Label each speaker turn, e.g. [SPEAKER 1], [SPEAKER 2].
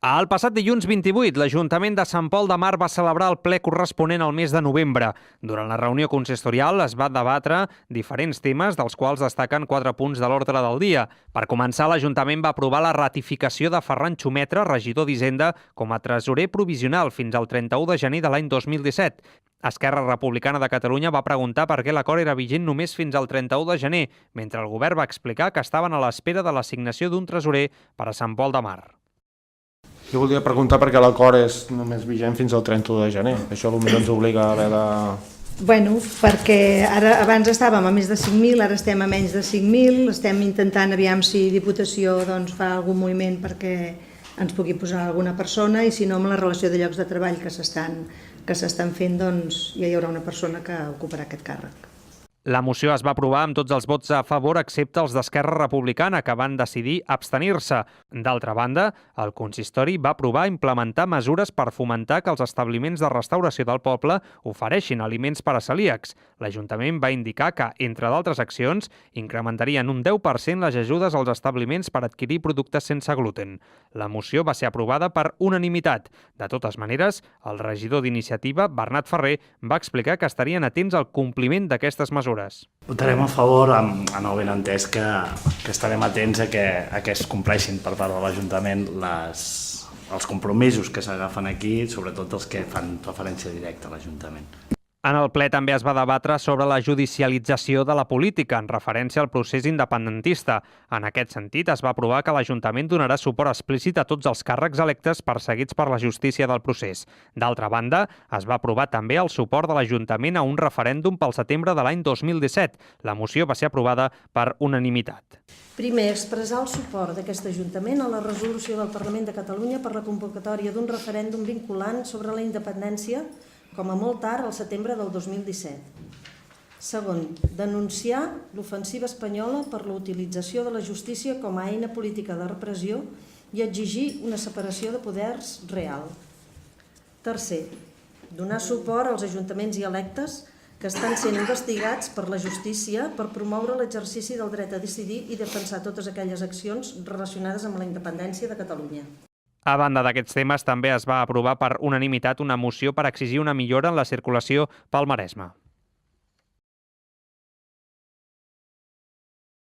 [SPEAKER 1] El passat dilluns 28, l'Ajuntament de Sant Pol de Mar va celebrar el ple corresponent al mes de novembre. Durant la reunió consistorial es va debatre diferents temes, dels quals destaquen 4 punts de l'ordre del dia. Per començar, l'Ajuntament va aprovar la ratificació de Ferran Xumetra, regidor d'Hisenda, com a tresorer provisional fins al 31 de gener de l'any 2017. Esquerra Republicana de Catalunya va preguntar per què l'acord era vigent només fins al 31 de gener, mentre el govern va explicar que estaven a l'espera de l'assignació d'un tresorer per a Sant Pol de Mar.
[SPEAKER 2] Jo voldria preguntar per què l'acord és només vigent fins al 31 de gener. Això potser ens obliga a haver de...
[SPEAKER 3] Bueno, perquè abans estàvem a més de 5.000, ara estem a menys de 5.000, estem intentant aviam si Diputació fa algun moviment perquè ens pugui posar alguna persona i si no amb la relació de llocs de treball que s'estan fent doncs ja hi haurà una persona que ocuparà aquest càrrec.
[SPEAKER 1] La moció es va aprovar amb tots els vots a favor excepte els d'Esquerra Republicana, que van decidir abstenir-se. D'altra banda, el consistori va aprovar implementar mesures per fomentar que els establiments de restauració del poble ofereixin aliments per a celíacs. L'Ajuntament va indicar que, entre d'altres accions, incrementarien un 10% les ajudes als establiments per adquirir productes sense gluten. La moció va ser aprovada per unanimitat. De totes maneres, el regidor d'Iniciativa, Bernat Ferrer, va explicar que estarien atents al compliment d'aquestes mesures.
[SPEAKER 4] Votarem a favor amb el benentès que estarem atents a que es compleixin per part de l'Ajuntament els compromisos que s'agafen aquí, sobretot els que fan referència directa a l'Ajuntament.
[SPEAKER 1] En el ple també es va debatre sobre la judicialització de la política en referència al procés independentista. En aquest sentit, es va aprovar que l'Ajuntament donarà suport explícit a tots els càrrecs electes perseguits per la justícia del procés. D'altra banda, es va aprovar també el suport de l'Ajuntament a un referèndum pel setembre de l'any 2017. La moció va ser aprovada per unanimitat.
[SPEAKER 5] Primer, expressar el suport d'aquest Ajuntament a la resolució del Parlament de Catalunya per la convocatòria d'un referèndum vinculant sobre la independència com a molt tard al setembre del 2017. Segon, denunciar l'ofensiva espanyola per la utilització de la justícia com a eina política de repressió i exigir una separació de poders real. Tercer, donar suport als ajuntaments i electes que estan sent investigats per la justícia per promoure l'exercici del dret a decidir i defensar totes aquelles accions relacionades amb la independència de Catalunya.
[SPEAKER 1] A banda d'aquests temes, també es va aprovar per unanimitat una moció per exigir una millora en la circulació pel Maresme.